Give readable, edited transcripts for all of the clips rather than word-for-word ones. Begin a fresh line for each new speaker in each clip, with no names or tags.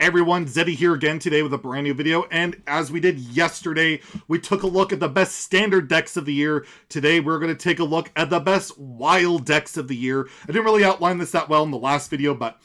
everyone, Zeddy here again today with a brand new video, and as we did yesterday, we took a look at the best standard decks of the year. Today we're going to take a look at the best wild decks of the year. I didn't really outline this that well in the last video, but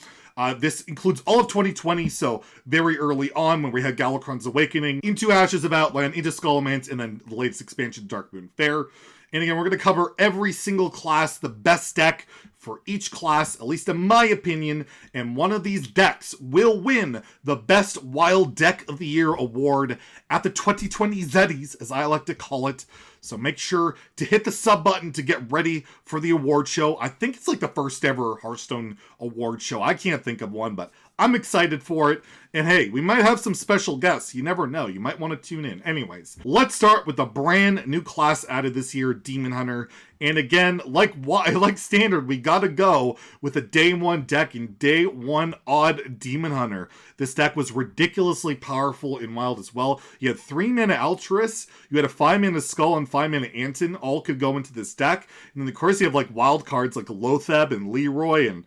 this includes all of 2020, so very early on when we had Galakrond's Awakening, into Ashes of Outland, into Skullman's, and then the latest expansion, Darkmoon Faire. And again, we're going to cover every single class, the best deck for each class, at least in my opinion, and one of these decks will win the Best Wild Deck of the Year award at the 2020 Zeddies, as I like to call it. So make sure to hit the sub button to get ready for the award show. I think it's like the first ever Hearthstone award show. I can't think of one, but I'm excited for it. And hey, we might have some special guests. You never know. You might want to tune in. Anyways, let's start with the brand new class added this year, Demon Hunter. And again, like standard, we gotta go with a day one deck and day one odd Demon Hunter. This deck was ridiculously powerful in Wild as well. You had 3 mana Altruis, you had a 5 mana Skull and 5 mana Anton, all could go into this deck. And then of course you have like wild cards like Lotheb and Leroy and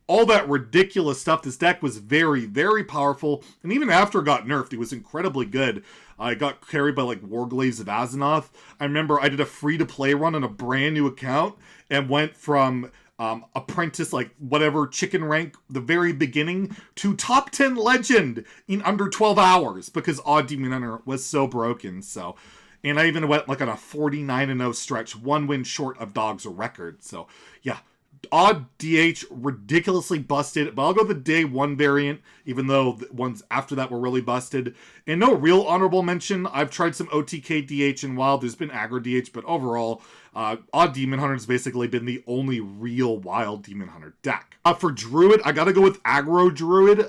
all that ridiculous stuff. This deck was very, very powerful. And even after it got nerfed, it was incredibly good. I got carried by like Warglaves of Azzinoth. I remember I did a free-to-play run on a brand new account and went from apprentice, like whatever, chicken rank, the very beginning, to top 10 legend in under 12 hours because Odd Demon Hunter was so broken. So, and I even went like on a 49-0 stretch, 1 win short of Dog's record. So yeah, Odd DH, ridiculously busted, but I'll go the day one variant, even though the ones after that were really busted. And no real honorable mention. I've tried some OTK DH in Wild. There's been aggro DH, but overall, Odd Demon Hunter has basically been the only real Wild Demon Hunter deck. For Druid, I gotta go with aggro Druid.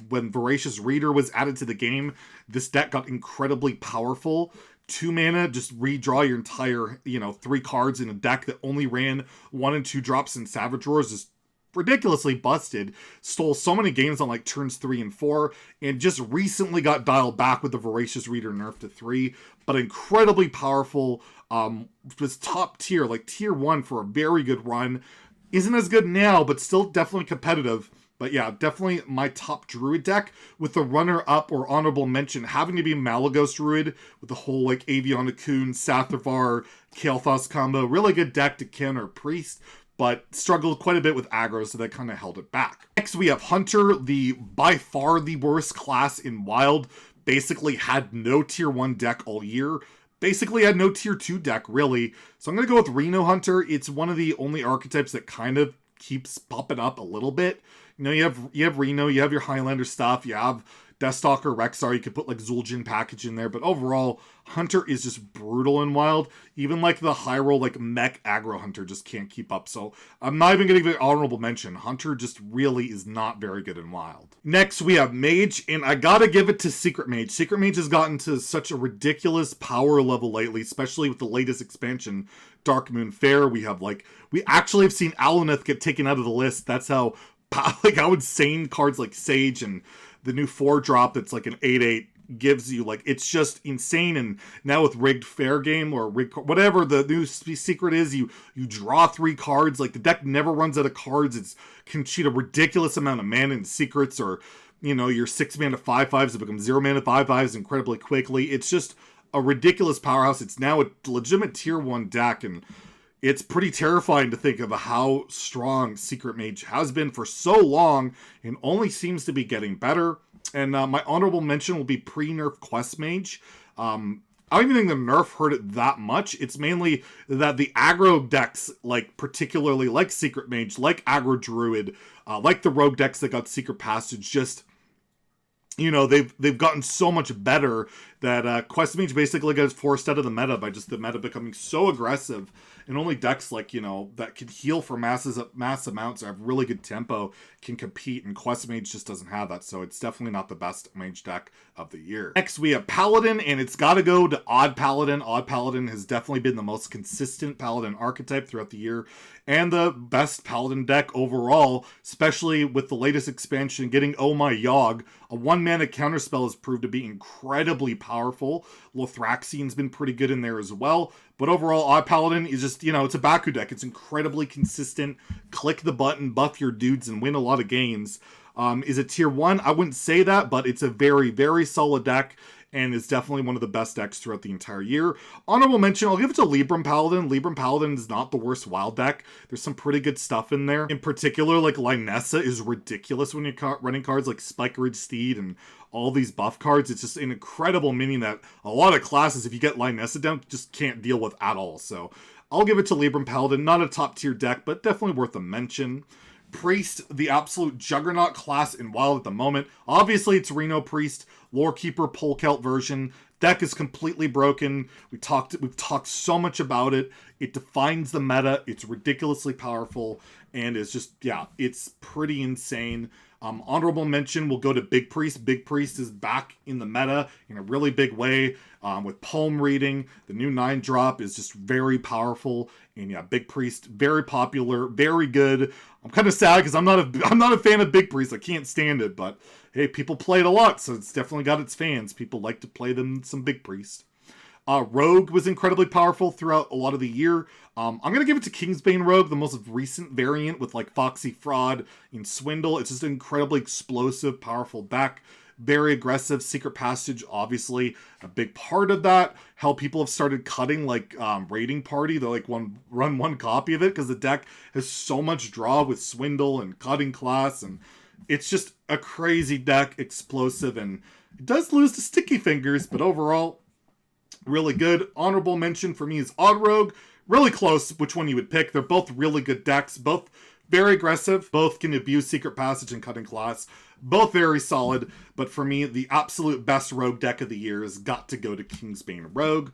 When Voracious Reader was added to the game, this deck got incredibly powerful. 2 mana, just redraw your entire, 3 cards in a deck that only ran 1 and 2 drops in Savage Roars is ridiculously busted. Stole so many games on like turns 3 and 4, and just recently got dialed back with the Voracious Reader nerf to 3, but incredibly powerful. Was top tier, like tier 1 for a very good run. Isn't as good now, but still definitely competitive. But yeah, definitely my top Druid deck, with the runner-up or honorable mention having to be Malagos Druid, with the whole like Avian Cocoon, Sathervar, Kael'thas combo. Really good deck to counter Priest, but struggled quite a bit with aggro, so that kind of held it back. Next we have Hunter, the by far the worst class in Wild. Basically had no tier 1 deck all year. Basically had no tier 2 deck, really. So I'm going to go with Reno Hunter. It's one of the only archetypes that kind of keeps popping up a little bit. You have Reno, you have your Highlander stuff, you have Deathstalker, Rexar, you could put like Zul'jin package in there, but overall, Hunter is just brutal in Wild. Even like the high roll, like mech aggro Hunter just can't keep up, so I'm not even going to give it an honorable mention. Hunter just really is not very good in Wild. Next, we have Mage, and I gotta give it to Secret Mage. Secret Mage has gotten to such a ridiculous power level lately, especially with the latest expansion, Darkmoon Faire. We actually have seen Alunith get taken out of the list. That's how insane cards like Sage and the new 4-drop that's like an 8/8 gives you, like, it's just insane. And now with rigged fair game or rigged, whatever the new secret is, you draw 3 cards. Like, the deck never runs out of cards. It can cheat a ridiculous amount of mana in secrets, or your 6 mana 5/5s have become 0 mana 5/5s incredibly quickly. It's just a ridiculous powerhouse. It's now a legitimate tier 1 deck, and it's pretty terrifying to think of how strong Secret Mage has been for so long and only seems to be getting better. And my honorable mention will be pre-nerf Quest Mage. I don't even think the nerf hurt it that much. It's mainly that the aggro decks, like particularly like Secret Mage, like aggro Druid, like the rogue decks that got Secret Passage, just they've gotten so much better that Quest Mage basically gets forced out of the meta by just the meta becoming so aggressive, and only decks like, that can heal for mass amounts or have really good tempo can compete, and Quest Mage just doesn't have that, so it's definitely not the best mage deck of the year. Next, we have Paladin, and it's got to go to Odd Paladin. Odd Paladin has definitely been the most consistent Paladin archetype throughout the year, and the best Paladin deck overall, especially with the latest expansion getting Oh My Yogg. A 1-mana counterspell has proved to be incredibly powerful. Lothraxian's been pretty good in there as well, but overall, Odd Paladin is just, it's a Baku deck. It's incredibly consistent. Click the button, buff your dudes, and win a lot of games. Is it tier 1? I wouldn't say that, but it's a very, very solid deck, and is definitely one of the best decks throughout the entire year. Honorable mention, I'll give it to Libram Paladin. Libram Paladin is not the worst wild deck. There's some pretty good stuff in there. In particular, like Lynessa is ridiculous when you're running cards like Spike Ridge Steed and all these buff cards. It's just an incredible minion that a lot of classes, if you get Lynessa down, just can't deal with at all. So I'll give it to Libram Paladin. Not a top tier deck, but definitely worth a mention. Priest, the absolute juggernaut class in Wild at the moment. Obviously, it's Reno Priest, Lorekeeper, Polkelt version. Deck is completely broken. We've talked so much about it. It defines the meta. It's ridiculously powerful, and it's just, yeah, it's pretty insane. Honorable mention will go to Big Priest. Big Priest is back in the meta in a really big way with palm reading. The new 9-drop is just very powerful, and yeah, Big Priest, very popular, very good. I'm kind of sad because I'm not a fan of Big Priest. I can't stand it, but hey, people play it a lot, so it's definitely got its fans. People like to play them some Big Priest. Rogue was incredibly powerful throughout a lot of the year. I'm going to give it to Kingsbane Rogue, the most recent variant with like Foxy Fraud and Swindle. It's just an incredibly explosive, powerful deck. Very aggressive. Secret Passage, obviously, a big part of that. How people have started cutting like Raiding Party. They're like run one copy of it because the deck has so much draw with Swindle and Cutting Class, and it's just a crazy deck, explosive, and it does lose to Sticky Fingers, but overall, really good. Honorable mention for me is Odd Rogue. Really close which one you would pick. They're both really good decks. Both very aggressive. Both can abuse Secret Passage and Cutting Class. Both very solid. But for me, the absolute best Rogue deck of the year has got to go to Kingsbane Rogue.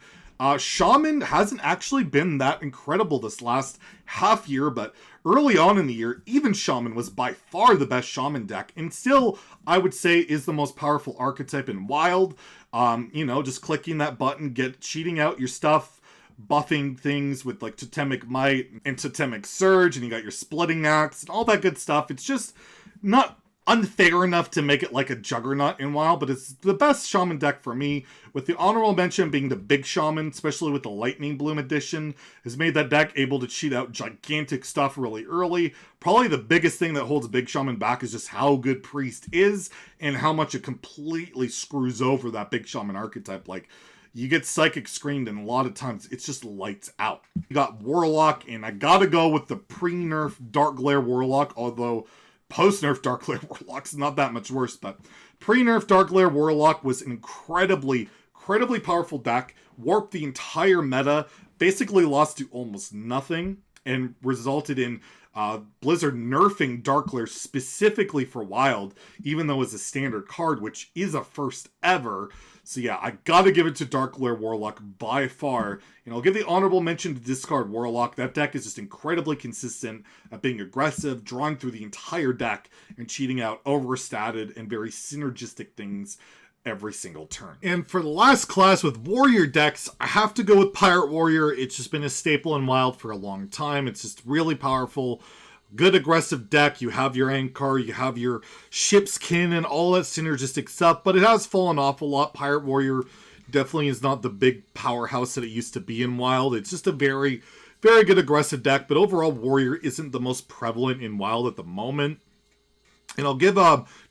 Shaman hasn't actually been that incredible this last half year, but early on in the year, even Shaman was by far the best Shaman deck, and still, I would say, is the most powerful archetype in Wild. You know, just clicking that button, cheating out your stuff, buffing things with like Totemic Might and Totemic Surge, and you got your Splitting Axe and all that good stuff. It's just not unfair enough to make it like a juggernaut in Wild, but it's the best Shaman deck for me, with the honorable mention being the Big Shaman, especially with the Lightning Bloom edition, has made that deck able to cheat out gigantic stuff really early. Probably the biggest thing that holds Big Shaman back is just how good Priest is, and how much it completely screws over that Big Shaman archetype. Like, you get Psychic Screened, and a lot of times it's just lights out. You got Warlock, and I gotta go with the pre-nerf Dark Glare Warlock, although post-nerf Dark Glare Warlock's not that much worse, but pre-nerf Dark Glare Warlock was an incredibly powerful deck, warped the entire meta, basically lost to almost nothing, and resulted in Blizzard nerfing Dark Glare specifically for Wild, even though it's a standard card, which is a first ever. So yeah, I gotta give it to Dark Glare Warlock by far. And I'll give the honorable mention to Discard Warlock. That deck is just incredibly consistent at being aggressive, drawing through the entire deck, and cheating out overstated and very synergistic things every single turn. And for the last class with Warrior decks, I have to go with Pirate Warrior. It's just been a staple in Wild for a long time. It's just really powerful. Good aggressive deck. You have your Ankar, you have your Ship's Kin, and all that synergistic stuff, but it has fallen off a lot. Pirate Warrior definitely is not the big powerhouse that it used to be in Wild. It's just a very, very good aggressive deck, but overall Warrior isn't the most prevalent in Wild at the moment. And I'll give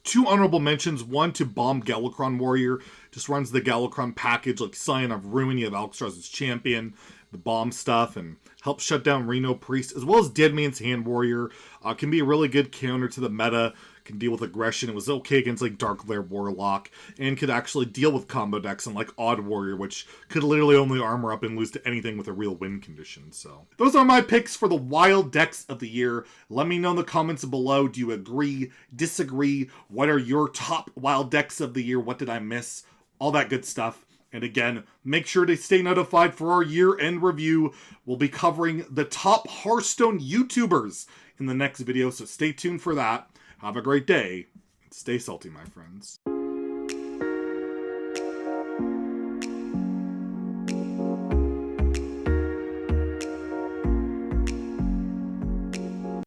2 honorable mentions. One to Bomb Galakron Warrior. Just runs the Galakron package like Scion of Ruin. You have Alcatraz's Champion, the bomb stuff, and helps shut down Reno Priest, as well as Dead Man's Hand Warrior. Can be a really good counter to the meta. Can deal with aggression. It was okay against like Dark Glare Warlock, and could actually deal with combo decks and like Odd Warrior, which could literally only armor up and lose to anything with a real win condition. So those are my picks for the Wild decks of the year. Let me know in the comments below. Do you agree? Disagree? What are your top Wild decks of the year? What did I miss? All that good stuff. And again, make sure to stay notified for our year-end review. We'll be covering the top Hearthstone YouTubers in the next video, so stay tuned for that. Have a great day. Stay salty, my friends.